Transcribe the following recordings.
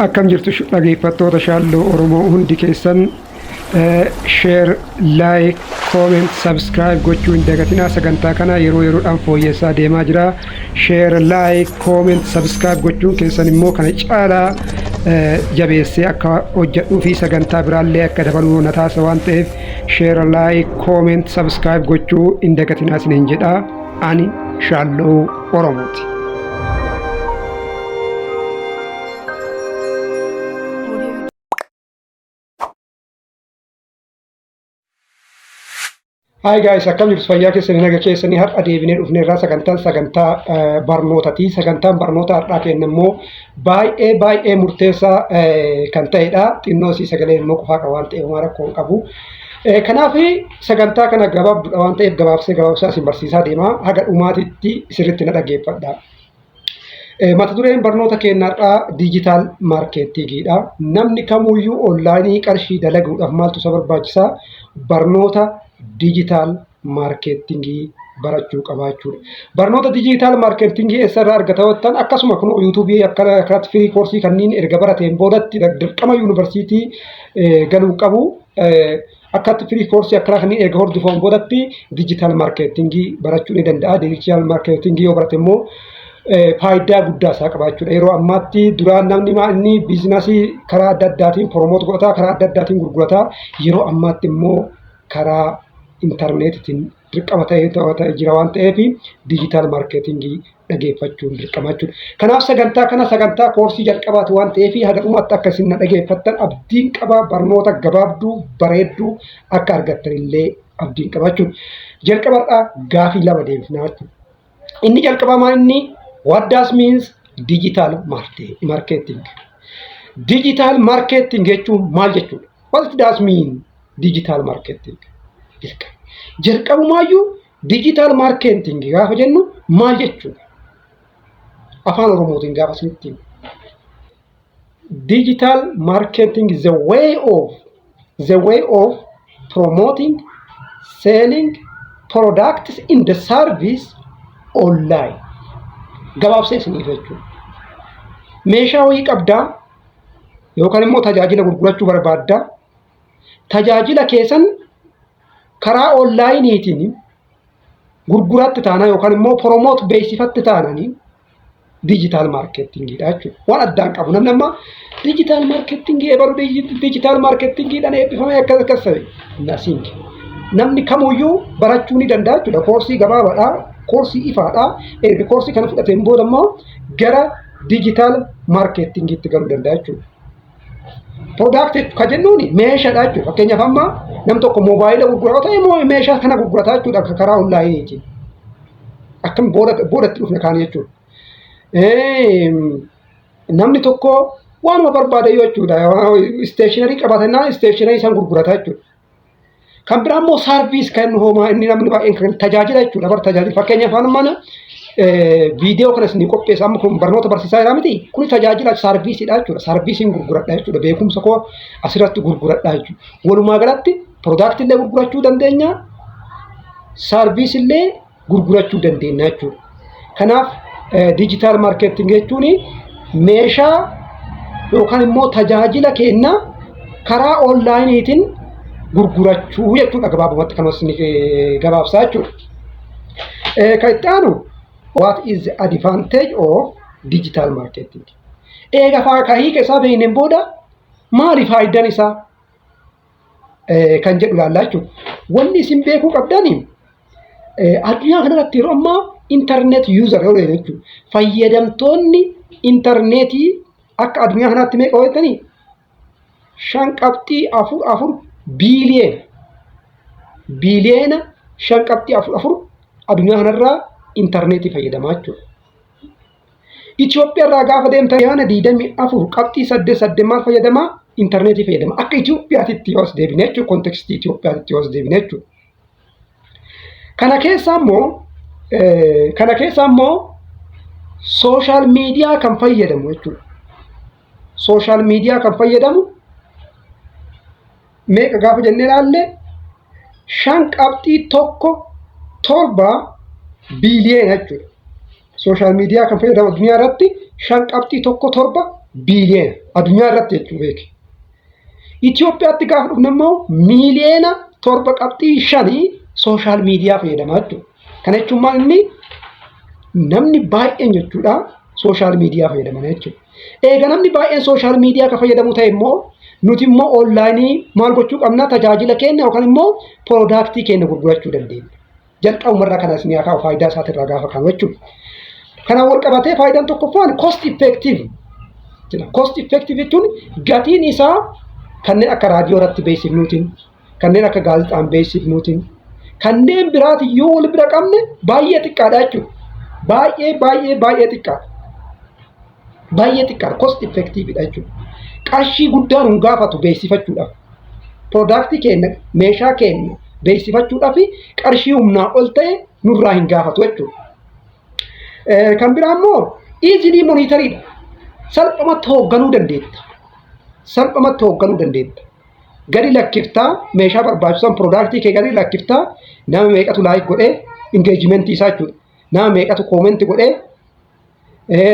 Akkam jirtu dhaggeeffattoota shaalloo Oromoo hundi keessan share, like, comment, subscribe gochuu hin dagatinaa. Sagantaa kana yeroo yeroodhaan fooyyessaa deemaa jira. Share, like, comment, subscribe gochuun keessan immoo kana caalaa jabeessee akka hojjedhuu fi sagantaa biraallee akka dabaluu na taasisa waan ta'eef share, like, comment, subscribe gochuu hin dagatinaa isiniin jedha. Ani shaalloo Oromooti. Hi guys, akkam jirtu fayyaa keessanii naga keessanii har'a deebinee dhufneerraa sagantaa barnootati. Sagantaan barnoota har'aa kenna immoo baay'ee murteessaa kan ta'edha. Xinnoo isii sagaleen immoo qofaa qaba waan ta'eef waan rakkoo hin qabu. Kanaaf sagantaa kana gabaabduudha waan ta'eef gabaabsaa isin barsiisaa deema. Haga dhumaatitti sirriitti na dhaggeeffadha. Mata dureen barnoota keenyaarraa diijitaal maarkeettiingiidha. Namni kamuyyuu onlaayinii qarshii dalaguudhaaf maaltu isa barbaachisaa? Barnoota diijitaal maarkeettingii barachuu qabaachuudha. Barnoota diijitaal maarkeettingii eessarraa argatawattan akkasuma kun yuutuubii akkanatti firii koorsii kanneen erga barateen boodatti dirqama yuunivarsiitii galuu qabu. Akkatti firii koorsii akkana kanneen erga hordofaman boodatti diijitaal maarkeettingii barachuu ni danda'a. Diijitaal maarkeettingii yoo barate immoo faayidaa guddaa isaa qabaachuudha. Yeroo ammaatti duraan namni inni biizinasii karaa adda addaatiin promoot godhataa, karaa adda addaatiin gurgurataa. Yeroo ammaatti immoo karaa interneetiin dirqama ta'ee jira waan ta'eef diijitaal maarkeetingii dhageeffachuun dirqama jechuudha. Kanaaf sagantaa koorsii jalqabaati waan ta'eef haga dhumaatti akka isin dhageeffattan abdiin qaba. Barnoota gabaabduu bareedduu akka argattan illee abdiin qaba jechuudha. Jalqabarraa gaafii lama deebifnaa jechuudha. Inni jalqabamaa inni what does means digital marketing? Digital marketing jechuun maal jechuudha? What does mean digital marketing? Jalqabumaayyuu digital marketing gaafa jennu maal jechuudha? Afaan Oromootiin gaafa isinitti himu. Digital marketing is the way of promoting, selling products in the service online. Gabaabsee isiniif jechuudha. Meeshaa wayii qabdaa yookaan immoo tajaajila gurgurachuu barbaaddaa. Tajaajila keessan karaa onlaayiniitiin gurguratti taanaa yookaan immoo promoot beeksifatti taananii diijitaal maarkeettingiidha jechuudha. Waan addaan qabu namni amma diijitaal maarkeettingii eebalu diijitaal maarkeettingiidhaan eebbifamee akkas ta'e nasiinki. Namni kamuyyuu barachuu ni danda'a jechuudha. Koorsii gabaabaadhaa, koorsii ifaadhaa. Koorsii kana fudhateen booda immoo gara diijitaal maarkeettingiitti galuu danda'a jechuudha. Product kan jennuun meeshaadha jechuudha. Fakkeenyaaf amma nam tokko moobaayila gurgurata ta'e meeshaa kana gurgurataa jechuudha karaa onlaayiniitiin. Akkam boodatti dhufne kaan jechuudha. Namni tokko waanuma barbaade jechuudha. Isteeshinarii qabatannaan isteeshinarii isaan gurgurataa jechuudha. Kan biraa immoo saarviis kan inni namni baay'een tajaajila jechuudha. Bar tajaajila fakkeenyaaf mana viidiyoo kanas ni qopheessa amma kun barnoota barsiisaa jira miti kun tajaajila saarviisiidha jechuudha. Saarviisiin gurguradha jechuudha. Beekumsa koo asirratti gurguradha jechuudha. Walumaa galatti piroodaaktii illee gurgurachuu dandeenya, saarviisii illee gurgurachuu dandeenya jechuudha. Kanaaf diijitaal maarkeetting jechuun meeshaa yookaan immoo tajaajila kenna karaa onlaayiniitiin gurgurachuu jechuudha. Gabaabumatti kanas gabaabsaa jechuudha. Kan itti aanu what is the advantage of digital marketing? Eega hiika isaa beekneen booda maali faayidaan isaa kan jedhu ilaallaa jechuudha. Wanni isin beekuu qabdani addunyaa kanarratti yeroo ammaa internet user yoo ta'e jechuudha. Fayyadamtoonni internetii akka addunyaa kanaatti meeqa hojjetanii 5.4 biiliyeena 5.4 addunyaa kanarraa internetii fayyadamaa jechuudha. Itoophiyaa irraa gaafa deemtan yaana 24.88 maal fayyadamaa? Internetii fayyadama. Akka Itoophiyaatitti yoo as deebine jechuudha. Kontekstii Itoophiyaatitti yoo as deebine jechuudha. Kana keessa immoo sooshaal miidiyaa kan fayyadamu jechuudha. Sooshaal miidiyaa kan fayyadamu meeqa gaafa jennee ilaalle 5.7 biiliyeena jechuudha. Sooshaal miidiyaa kan fayyadamu addunyaa irratti 5.7 biiliyeena addunyaa irratti jechuudha beeki. Itoophiyaatti gaafa dhufne immoo miiliyeena 7.5 sooshaal miidiyaa fayyadamaa jechuudha. Kana jechuun maal inni namni baay'een jechuudha sooshaal miidiyaa fayyadaman jechuudha. Egaa namni baay'een sooshaal miidiyaa kan fayyadamu ta'e immoo nuti immoo onlaayinii maal gochuu qabna tajaajila keenya yookaan immoo piroodaaktii keenya gurgurachuu dandeenya. Jalqabumarraa kanas ni haa faayidaa isaatirraa gaafa kan jechuudha. Kanaan wal qabatee faayidaan tokkoffaan cost effective. Cost effective jechuun gatiin isaa kanneen akka raadiyoo irratti beeksifnuutiin, kanneen akka gaazexaan beeksifnuutiin, kanneen biraati yoo wal bira qabne baay'ee xiqqaadha jechuudha. Baay'ee xiqqaadha. Baay'ee xiqqaadha cost effective dha jechuudha. Qarshii guddaan hin gaafatu beeksifachuudhaaf. Piroodaaktii keenya meeshaa keenya beeksifachuudhaaf qarshii humnaa ol ta'e nurraa hin gaafatu jechuudha. Kan biraa immoo easily monitoridha. Salphumatti hoogganuu dandeetta. Salphumatti hoogganuu dandeetta. Gadi lakkiftaa meeshaa barbaachisan piroodaaktii kee gadi lakkiftaa nama meeqatu laayik godhee engaajimentii isaa jechuudha. Nama meeqatu koomenti godhee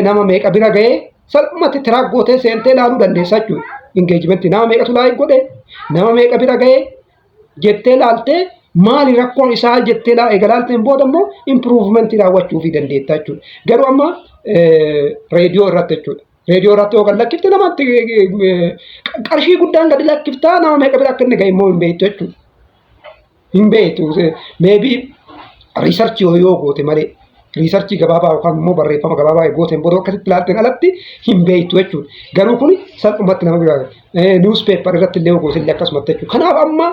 nama meeqa bira ga'ee salphumatti tiraak gootee seentee ilaaluu dandeessa jechuudha. Engaajimentii nama meeqatu laayik godhee nama meeqa bira ga'ee jettee ilaaltee maali rakkoon isaa jettee ilaalteen booda immoo impiruuvimentii raawwachuufii dandeetta jechuudha. Garuu amma reediyoo irratti jechuudha. Reediyoo irratti yoo gad lakkifte namatti qarshii guddaan gadi lakkiftaa nama meeqa bira akka inni ga'e immoo hin beektu jechuudha. Hin beektu. Meebii riisarchii yoo goote malee riisarchii gabaabaa yookaan immoo barreeffama gabaabaa gooteen booda akkasitti ilaalteen alatti hin beektu jechuudha. Garuu kun salphumatti nama bira niwuspeepar irratti illee goote illee akkasumatti jechuudha. Kanaaf amma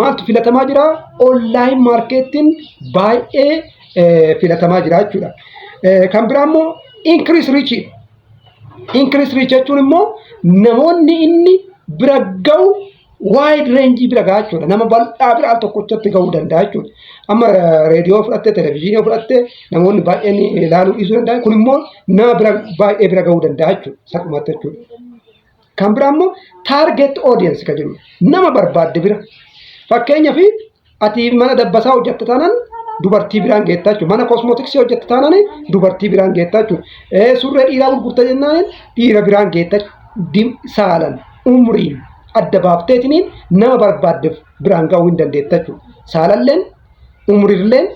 maaltu filatamaa jira? Onlaayin maarkeettiin baay'ee filatamaa jira jechuudha. Kan biraa immoo increase reach. Increase reach jechuun immoo namoonni inni bira ga'u wide range bira ga'a jechuudha. Nama bal'aa bira al tokkochatti ga'uu danda'a jechuudha. Amma reediyoo fudhattee televezyiinii fudhattee namoonni baay'een ilaaluu dhiisuu danda'a. Kun immoo nama baay'ee bira ga'uu danda'a jechuudha. Salphumatti jechuudha. Kan biraa immoo target audience kan jedhu nama barbaadde bira. Fakkeenyaaf ati mana dabbasaa hojjetta taanaan dubartii biraan geettaa jechuudha. Mana kosmootiksii hojjetta taanaan dubartii biraan geettaa jechuudha. Surree dhiiraa gurgurta jennaan dhiira biraan geettaa saalan umriin adda baafteetiin nama barbaaddeef biraan ga'uu hin dandeetta jechuudha. Saalalleen umriilleen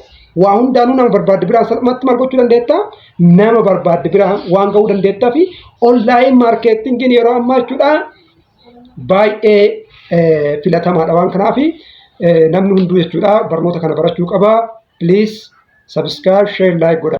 waa hundaanuu nama barbaadde biraan salphumatti maal gochuu dandeetta? Nama barbaadde biraan waan ga'uu dandeettaa fi onlaayin maarkeettingiin yeroo ammaa jechuudha baay'ee filatamaadha waan kanaaf namni hunduu jechuudha barnoota kana barachuu qaba. Please subscribe, share, like godha.